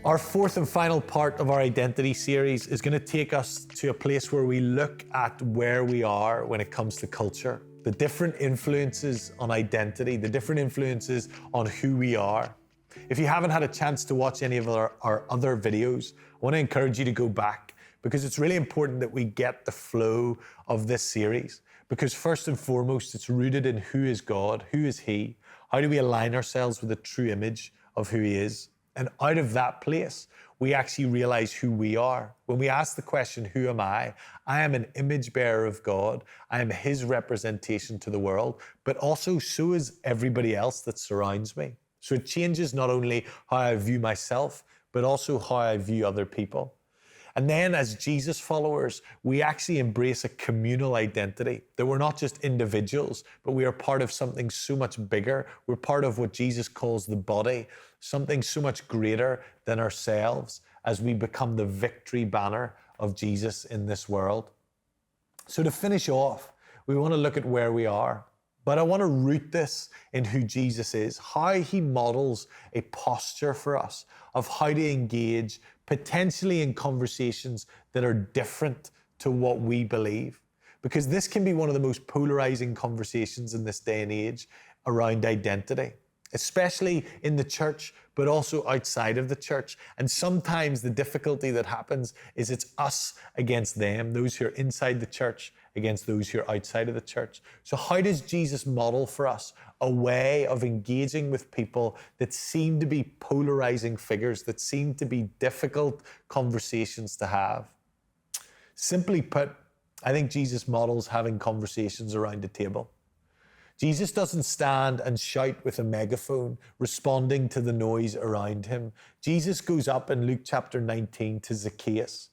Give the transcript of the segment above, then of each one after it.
Our fourth and final part of our identity series is going to take us to a place where we look at where we are when it comes to culture, the different influences on identity, the different influences on who we are. If you haven't had a chance to watch any of our other videos, I want to encourage you to go back because it's really important that we get the flow of this series. Because first and foremost, it's rooted in who is God, who is He, how do we align ourselves with the true image of who He is? And out of that place, we actually realize who we are. When we ask the question, who am I? I am an image bearer of God. I am His representation to the world, but also so is everybody else that surrounds me. So it changes not only how I view myself, but also how I view other people. And then as Jesus followers, we actually embrace a communal identity, that we're not just individuals, but we are part of something so much bigger. We're part of what Jesus calls the body, something so much greater than ourselves as we become the victory banner of Jesus in this world. So to finish off, we want to look at where we are, but I want to root this in who Jesus is, how He models a posture for us of how to engage potentially in conversations that are different to what we believe. Because this can be one of the most polarizing conversations in this day and age around identity, especially in the church, but also outside of the church. And sometimes the difficulty that happens is it's us against them, those who are inside the church against those who are outside of the church. So how does Jesus model for us a way of engaging with people that seem to be polarizing figures, that seem to be difficult conversations to have? Simply put, I think Jesus models having conversations around a table. Jesus doesn't stand and shout with a megaphone, responding to the noise around Him. Jesus goes up in Luke chapter 19 to Zacchaeus,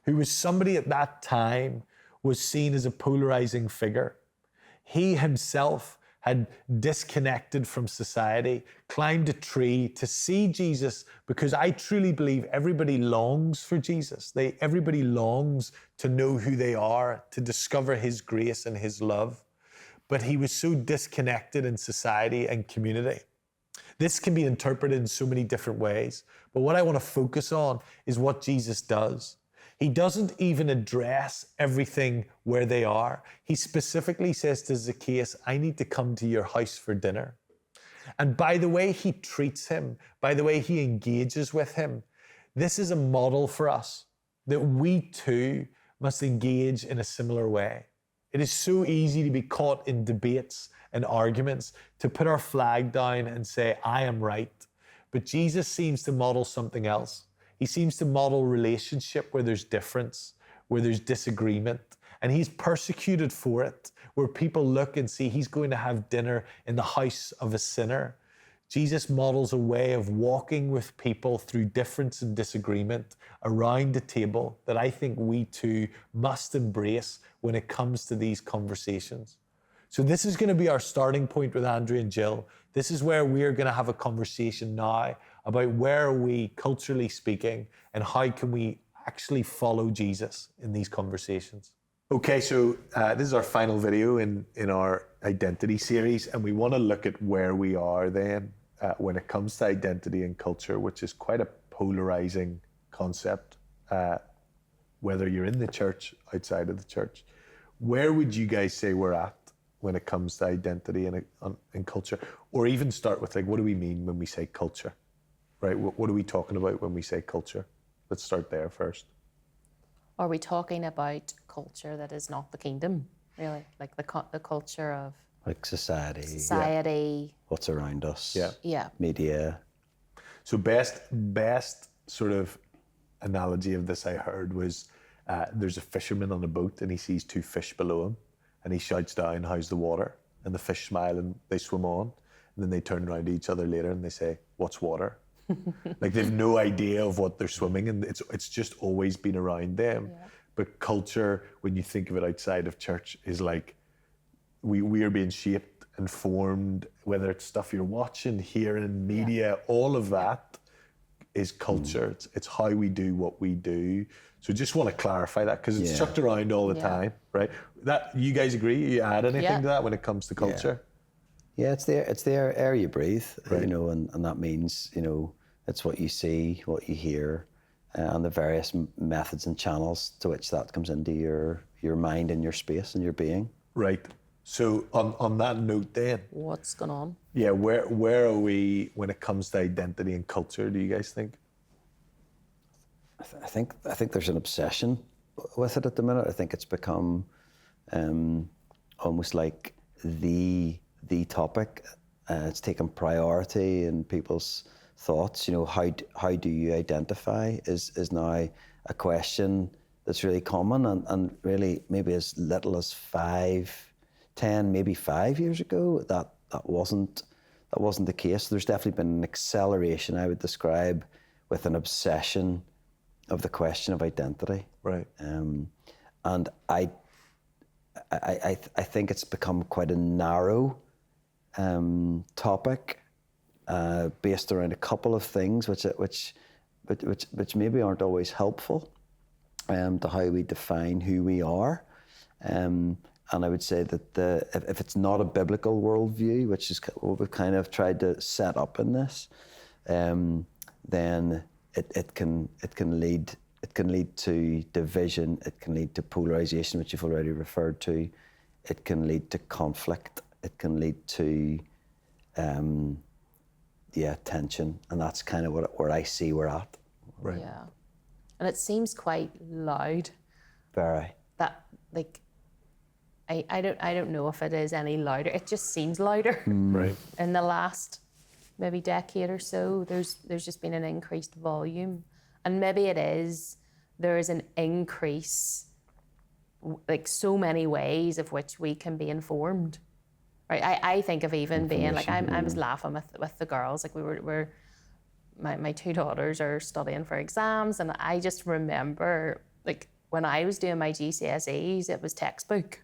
who was somebody at that time was seen as a polarizing figure. He himself had disconnected from society, climbed a tree to see Jesus, because I truly believe everybody longs for Jesus. Everybody longs to know who they are, to discover His grace and His love. But he was so disconnected in society and community. This can be interpreted in so many different ways. But what I want to focus on is what Jesus does. He doesn't even address everything where they are. He specifically says to Zacchaeus, I need to come to your house for dinner. And by the way He treats him, by the way He engages with him, this is a model for us that we too must engage in a similar way. It is so easy to be caught in debates and arguments, to put our flag down and say, I am right. But Jesus seems to model something else. He seems to model relationship where there's difference, where there's disagreement, and He's persecuted for it, where people look and see He's going to have dinner in the house of a sinner. Jesus models a way of walking with people through difference and disagreement around the table that I think we too must embrace when it comes to these conversations. So this is going to be our starting point with Andrew and Jill. This is where we're going to have a conversation now about where are we culturally speaking and how can we actually follow Jesus in these conversations. Okay, so this is our final video in our identity series, and we want to look at where we are then when it comes to identity and culture, which is quite a polarizing concept, whether you're in the church, outside of the church. Where would you guys say we're at when it comes to identity and culture? Or even start with, like, what do we mean when we say culture, right? What are we talking about when we say culture? Let's start there first. Are we talking about culture that is not the kingdom, really? Like the culture of... Like society. Society. What's around us. Yeah. Media. So best sort of analogy of this I heard was there's a fisherman on a boat and he sees two fish below him and he shouts down, how's the water? And the fish smile and they swim on. And then they turn around to each other later and they say, what's water? Like they've no idea of what they're swimming in. It's just always been around them. Yeah. But culture, when you think of it outside of church, is like we are being shaped and formed, whether it's stuff you're watching, hearing, media, all of that is culture. It's how we do what we do. So just want to clarify that because it's chucked around all the time, right? That you guys agree? You add anything to that when it comes to culture? Yeah, it's the air you breathe, right. you know, and that means, you know, It's what you see, what you hear, and the various methods and channels to which that comes into your mind and your space and your being. Right. So on that note then, What's going on? yeah, where are we when it comes to identity and culture, do you guys think? I think there's an obsession with it at the minute. I think it's become almost like the topic. It's taken priority in people's thoughts. You know, how do you identify is now a question that's really common, and really maybe as little as 5, 10, maybe 5 years ago, that wasn't the case. There's definitely been an acceleration, I would describe, with an obsession of the question of identity. Right. And I think it's become quite a narrow topic, based around a couple of things which maybe aren't always helpful to how we define who we are. And I would say that if it's not a biblical worldview, which is what we've kind of tried to set up in this, then it can lead to division. It can lead to polarization, which you've already referred to. It can lead to conflict. It can lead to tension, and that's kind of where I see we're at. Right. Yeah. And it seems quite loud. Very. That, like, I don't know if it is any louder. It just seems louder. Right. In the last maybe decade or so, there's just been an increased volume. And maybe it is, there is an increase, like so many ways of which we can be informed. Right? I think of even being like, I was laughing with the girls, like my 2 daughters are studying for exams, and I just remember, like, when I was doing my GCSEs, it was textbook.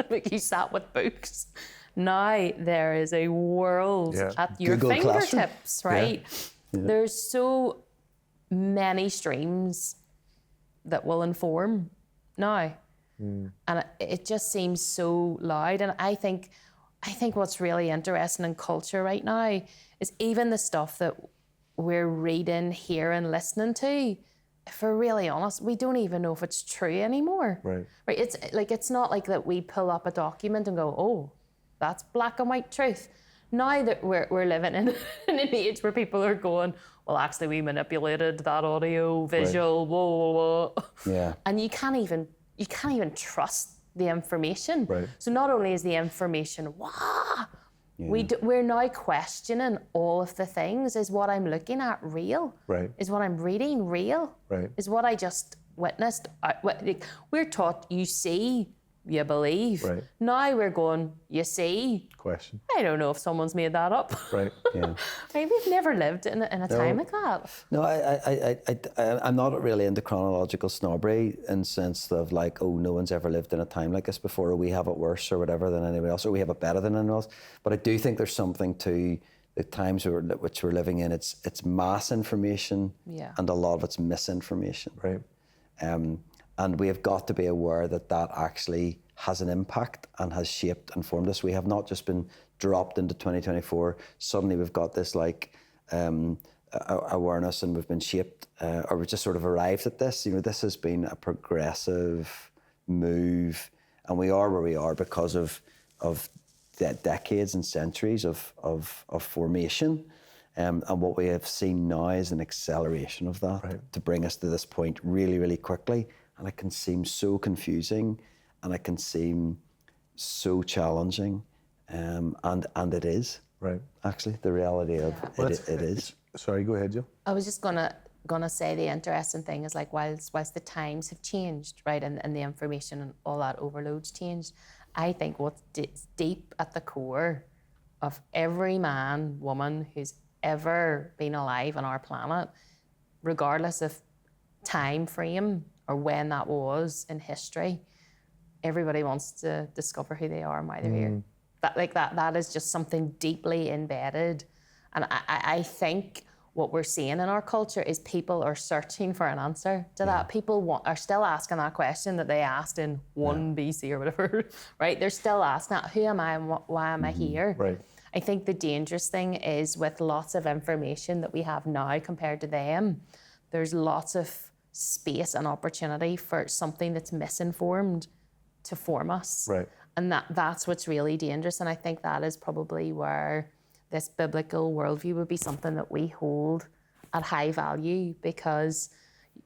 Like, you sat with books. Now there is a world at your Google fingertips, Classroom. right? Yeah. There's so many streams that will inform now. And it just seems so loud. And I think what's really interesting in culture right now is even the stuff that we're reading, hearing, listening to, if we're really honest, we don't even know if it's true anymore. Right. Right. It's not like that we pull up a document and go, oh, that's black and white truth. Now that we're living in an age where people are going, well, actually, we manipulated that audio, visual, whoa, whoa, whoa. Yeah. And you can't even trust the information. Right. So not only is the information, we're now questioning all of the things. Is what I'm looking at real? Right. Is what I'm reading real? Right. Is what I just witnessed? We're taught you see, you believe. Right. Now we're going, you see. Question. I don't know if someone's made that up. Right. Yeah. Right, we've never lived in a time like that. No, I'm not really into chronological snobbery in the sense of like, oh, no one's ever lived in a time like this before, or we have it worse or whatever than anybody else, or we have it better than anyone else. But I do think there's something to the times which we're living in. It's mass information, and a lot of it's misinformation. Right. And we have got to be aware that actually has an impact and has shaped and formed us. We have not just been dropped into 2024. Suddenly we've got this like awareness, and we've been shaped, or we've just sort of arrived at this. You know, this has been a progressive move, and we are where we are because of decades and centuries of formation. And what we have seen now is an acceleration of that to bring us to this point really, really quickly. And it can seem so confusing, and it can seem so challenging, and it is. Right. Actually, the reality of it is. Sorry, go ahead, Jill. I was just gonna say the interesting thing is, like, whilst the times have changed, right, and the information and all that overload's changed, I think what's deep at the core of every man, woman who's ever been alive on our planet, regardless of time frame or when that was in history, everybody wants to discover who they are and why they're here. That is just something deeply embedded. And I think what we're seeing in our culture is people are searching for an answer to that. People are still asking that question that they asked in 1 BC or whatever, right? They're still asking that, who am I and why am I here? Right. I think the dangerous thing is with lots of information that we have now compared to them, there's lots of space and opportunity for something that's misinformed to form us. Right. And that's what's really dangerous. And I think that is probably where this biblical worldview would be something that we hold at high value, because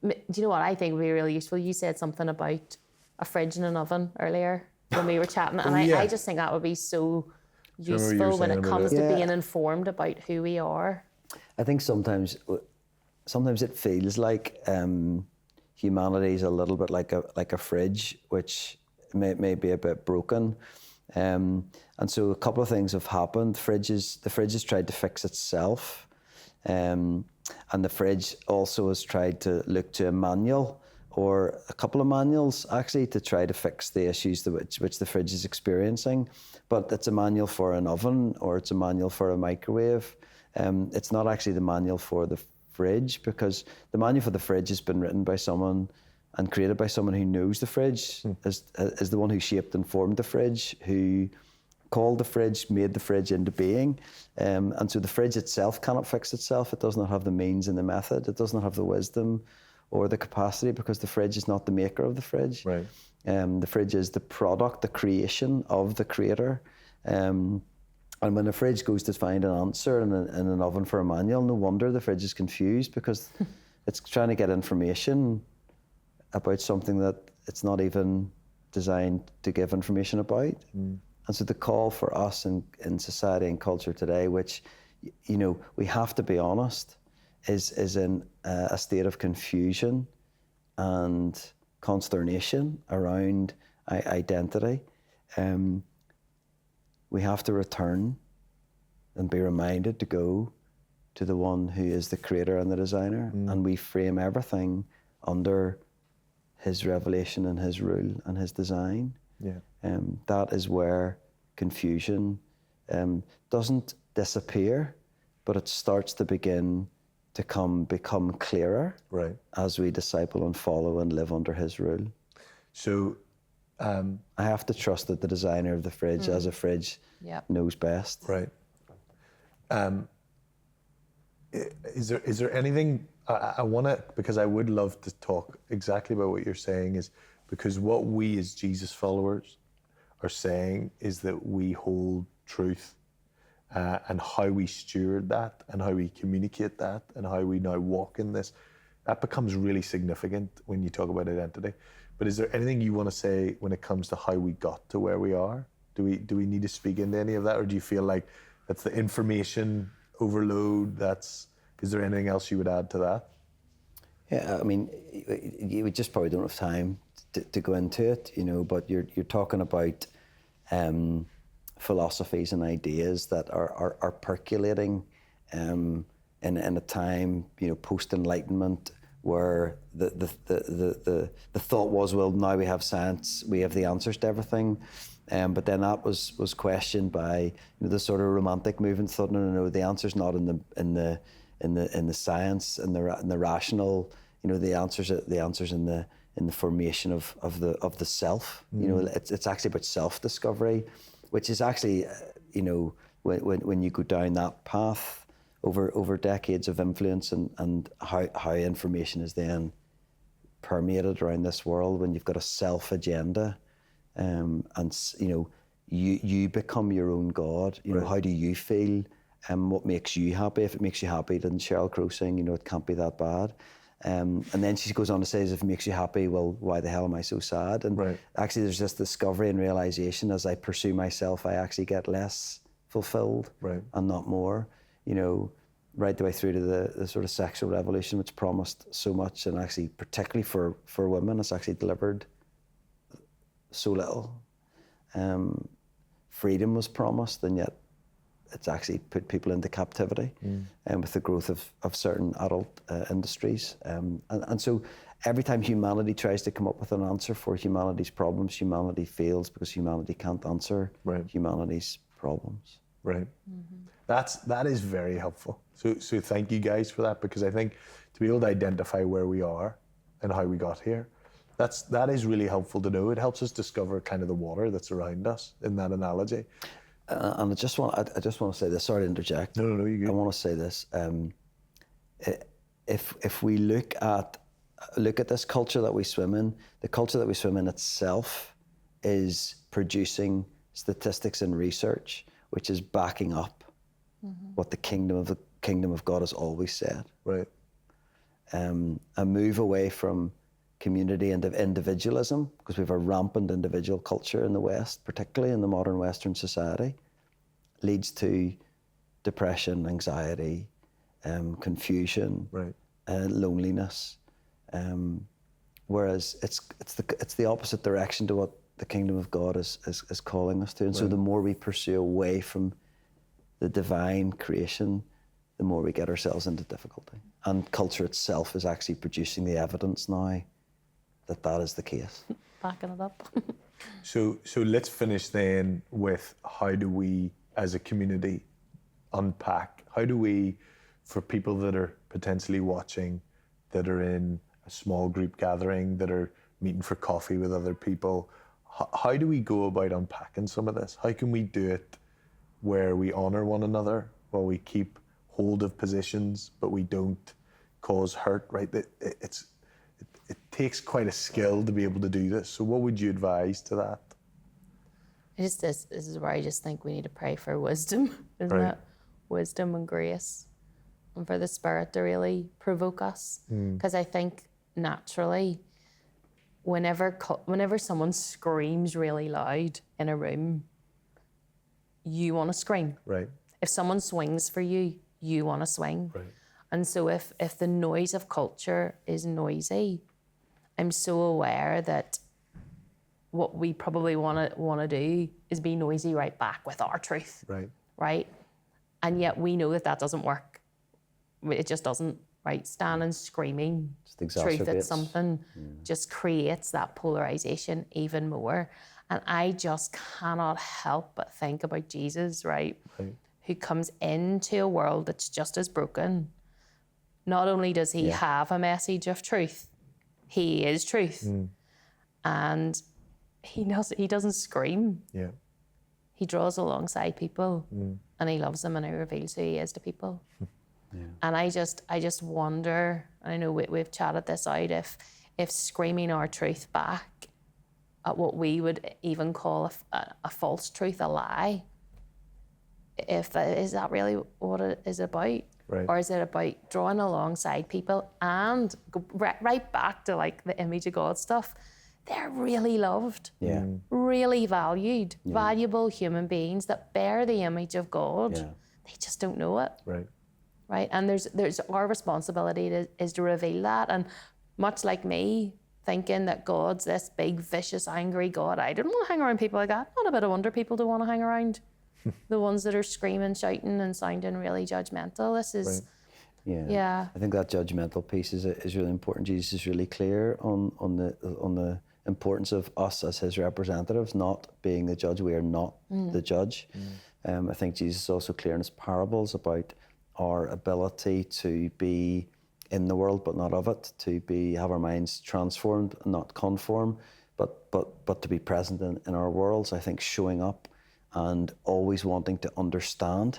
do you know what I think would be really useful? You said something about a fridge and an oven earlier when we were chatting. And I just think that would be so useful when it comes to being informed about who we are. I think sometimes it feels like humanity is a little bit like a fridge, which may be a bit broken. And so a couple of things have happened. The fridge has tried to fix itself. And the fridge also has tried to look to a manual or a couple of manuals actually to try to fix the issues which the fridge is experiencing. But it's a manual for an oven or it's a manual for a microwave. It's not actually the manual for the fridge, because the manual for the fridge has been written by someone and created by someone who knows the fridge, is the one who shaped and formed the fridge, who called the fridge, made the fridge into being. And so the fridge itself cannot fix itself. It does not have the means and the method. It does not have the wisdom or the capacity, because the fridge is not the maker of the fridge. Right. The fridge is the product, the creation of the creator. And when the fridge goes to find an answer in an oven for a manual, no wonder the fridge is confused, because it's trying to get information about something that it's not even designed to give information about. And so the call for us in society and culture today, which, you know, we have to be honest, is in a state of confusion and consternation around identity. We have to return and be reminded to go to the one who is the creator and the designer, and we frame everything under his revelation and his rule and his design. Yeah. That is where confusion doesn't disappear, but it starts to begin to become clearer, Right. as we disciple and follow and live under his rule. So I have to trust that the designer of the fridge, as a fridge, knows best. right. Is there anything I want to, because I would love to talk exactly about what you're saying, is because what we as Jesus followers are saying is that we hold truth, and how we steward that and how we communicate that and how we now walk in this, that becomes really significant when you talk about identity. But is there anything you want to say when it comes to how we got to where we are? Do we need to speak into any of that, or do you feel like that's the information overload? Is there anything else you would add to that? Yeah, I mean, we just probably don't have time to go into it, you know. But you're talking about philosophies and ideas that are percolating in a time, you know, post-Enlightenment, where the thought was, well, now we have science, we have the answers to everything. But then that was questioned by, you know, the sort of romantic movement. Thought, no, the answer's not in the science and the rational. You know, the answers in the formation of the self. You know, it's actually about self-discovery, which is actually, you know, when you go down that path over decades of influence and how information is then permeated around this world, when you've got a self agenda. And you know, you become your own God. You know, how do you feel? What makes you happy? If it makes you happy, didn't Sheryl Crow sing? You know, it can't be that bad. And then she goes on to say, if it makes you happy, well, why the hell am I so sad? And actually, there's this discovery and realization: as I pursue myself, I actually get less fulfilled and not more. You know, right the way through to the sort of sexual revolution, which promised so much, and actually, particularly for women, it's actually delivered so little. Freedom was promised, and yet it's actually put people into captivity, with the growth of certain adult industries. And so every time humanity tries to come up with an answer for humanity's problems, humanity fails, because humanity can't answer humanity's problems. Right. That is very helpful. So thank you guys for that, because I think to be able to identify where we are and how we got here, that is really helpful to know. It helps us discover kind of the water that's around us in that analogy. And I just want to say this. Sorry to interject. No, you're good. I want to say this. If we look at this culture that we swim in, the culture that we swim in itself is producing statistics and research which is backing up what the kingdom of God has always said. Right. A move away from community and individualism, because we have a rampant individual culture in the West, particularly in the modern Western society, leads to depression, anxiety, confusion, Right. loneliness. Whereas it's the opposite direction to what the kingdom of God is calling us to. And so the more we pursue away from the divine creation, the more we get ourselves into difficulty. And culture itself is actually producing the evidence now that is the case. Backing it up. So let's finish then with, how do we as a community unpack? How do we, for people that are potentially watching, that are in a small group gathering, that are meeting for coffee with other people, how do we go about unpacking some of this? How can we do it where we honor one another, while we keep hold of positions, but we don't cause hurt, right? It takes quite a skill to be able to do this. So what would you advise to that? This is where I just think we need to pray for wisdom, isn't Right. it? Wisdom and grace, and for the Spirit to really provoke us. Because I think naturally, whenever someone screams really loud in a room, you want to scream. Right. If someone swings for you, you want to swing. Right. And so if the noise of culture is noisy, I'm so aware that what we probably want to do is be noisy right back with our truth, Right. right? And yet we know that doesn't work. It just doesn't, right? Standing screaming Just truth at exacerbates. something just creates that polarization even more. And I just cannot help but think about Jesus, right? Right. Who comes into a world that's just as broken. Not only does he have a message of truth, he is truth. And he doesn't scream. Yeah. He draws alongside people and he loves them, and he reveals who he is to people. And I just wonder, I know we've chatted this out, if screaming our truth back at what we would even call a false truth, a lie, is that really what it is about? Right. Or is it about drawing alongside people and go right back to like the image of God stuff? They're really loved, really valued, valuable human beings that bear the image of God. Yeah. They just don't know it, Right. right? And there's our responsibility is to reveal that. And much like me, thinking that God's this big, vicious, angry God, I didn't want to hang around people like that. Not a bit of wonder people don't want to hang around the ones that are screaming, shouting, and sounding really judgmental. This is, yeah. I think that judgmental piece is really important. Jesus is really clear on the importance of us as his representatives, not being the judge. We are not the judge. I think Jesus is also clear in his parables about our ability to be in the world but not of it, to have our minds transformed, not conform, but to be present in our worlds. I think showing up and always wanting to understand,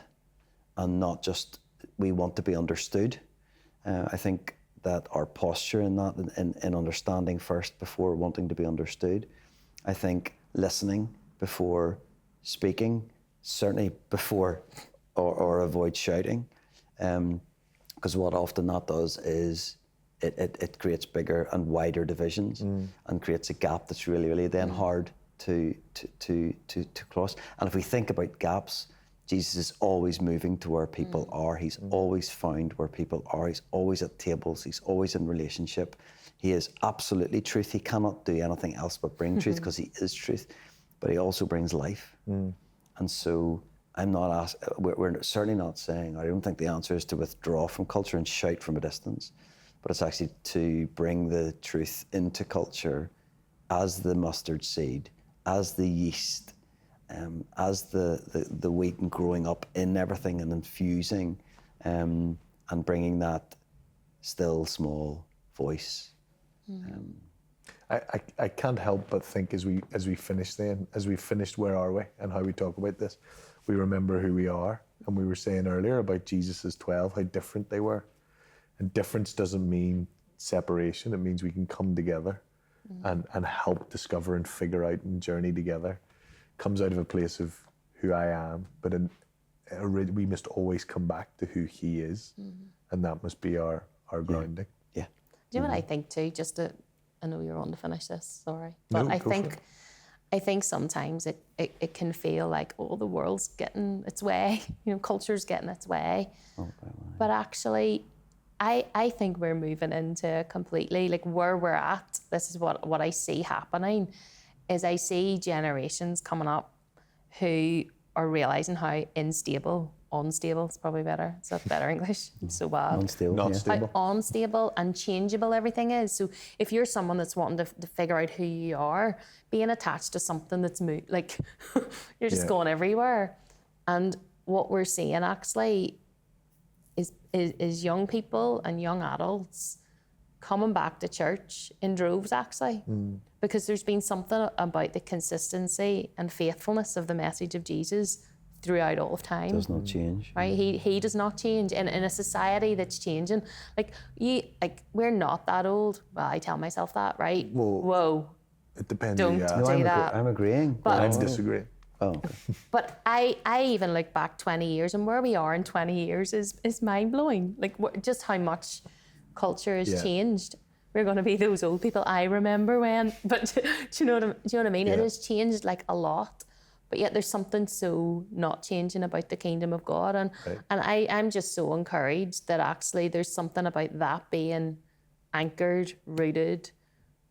and not just we want to be understood. I think that our posture in that, in understanding first before wanting to be understood. I think listening before speaking, certainly before or avoid shouting. Because what often that does is it creates bigger and wider divisions and creates a gap that's really, really then hard to cross. And if we think about gaps, Jesus is always moving to where people are. He's always found where people are. He's always at tables. He's always in relationship. He is absolutely truth. He cannot do anything else but bring truth, because he is truth. But he also brings life. And so we're certainly not saying, I don't think the answer is to withdraw from culture and shout from a distance, but it's actually to bring the truth into culture as the mustard seed, as the yeast, as the wheat and growing up in everything and infusing and bringing that still small voice. I can't help but think as we finish then, as we finished Where Are We and how we talk about this, we remember who we are. And we were saying earlier about Jesus' 12, how different they were. And difference doesn't mean separation. It means we can come together and help discover and figure out and journey together. Comes out of a place of who I am, but we must always come back to who he is. And that must be our grounding. Yeah. Do you know what I think too? I know you're on to finish this, sorry. No, But go for it. I think sometimes it can feel like, oh, the world's getting its way, culture's getting its way. But actually, I think we're moving into completely, like where we're at, this is what I see happening, is I see generations coming up who are realising how unstable, it's probably better. Is that better English? It's so bad. Unstable, Not yeah. stable. How unstable and changeable everything is. So if you're someone that's wanting to figure out who you are, being attached to something that's like you're just Yeah. going everywhere. And what we're seeing actually is young people and young adults coming back to church in droves actually. Because there's been something about the consistency and faithfulness of the message of Jesus throughout all of time. Does not change. Right, he does not change in a society that's changing. We're not that old. Well, I tell myself that, right? Well, Whoa, It depends Don't who you do ask. that. I'm agreeing. But- I'm disagreeing. Oh, okay. but I even look back 20 years, and where we are in 20 years is mind blowing. Like just how much culture has Yeah. changed. We're going to be those old people I remember when. But do you know what I mean? It Yeah. has changed like a lot. But yet there's something so not changing about the kingdom of God. And Right. and I'm just so encouraged that actually there's something about that being anchored, rooted,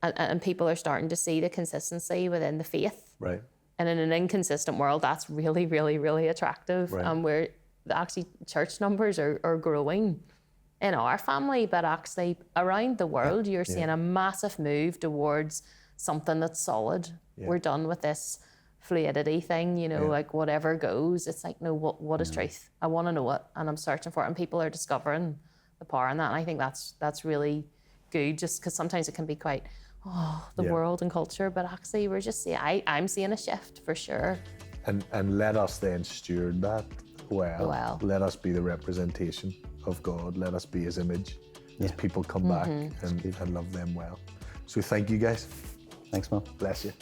and people are starting to see the consistency within the faith. Right. And in an inconsistent world, that's really, really, really attractive. Right. And where actually church numbers are growing in our family, but actually around the world, you're seeing a massive move towards something that's solid. Yeah. We're done with this fluidity thing, like whatever goes. It's like, no, what is truth? I want to know it, and I'm searching for it, and people are discovering the power in that. And I think that's really good, just because sometimes it can be quite, the Yeah. world and culture, but actually we're just seeing, I'm seeing a shift for sure. And let us then steward that well. Well. Let us be the representation of God. Let us be his image as people come back and love them well. So thank you guys. Thanks, Mel. Bless you.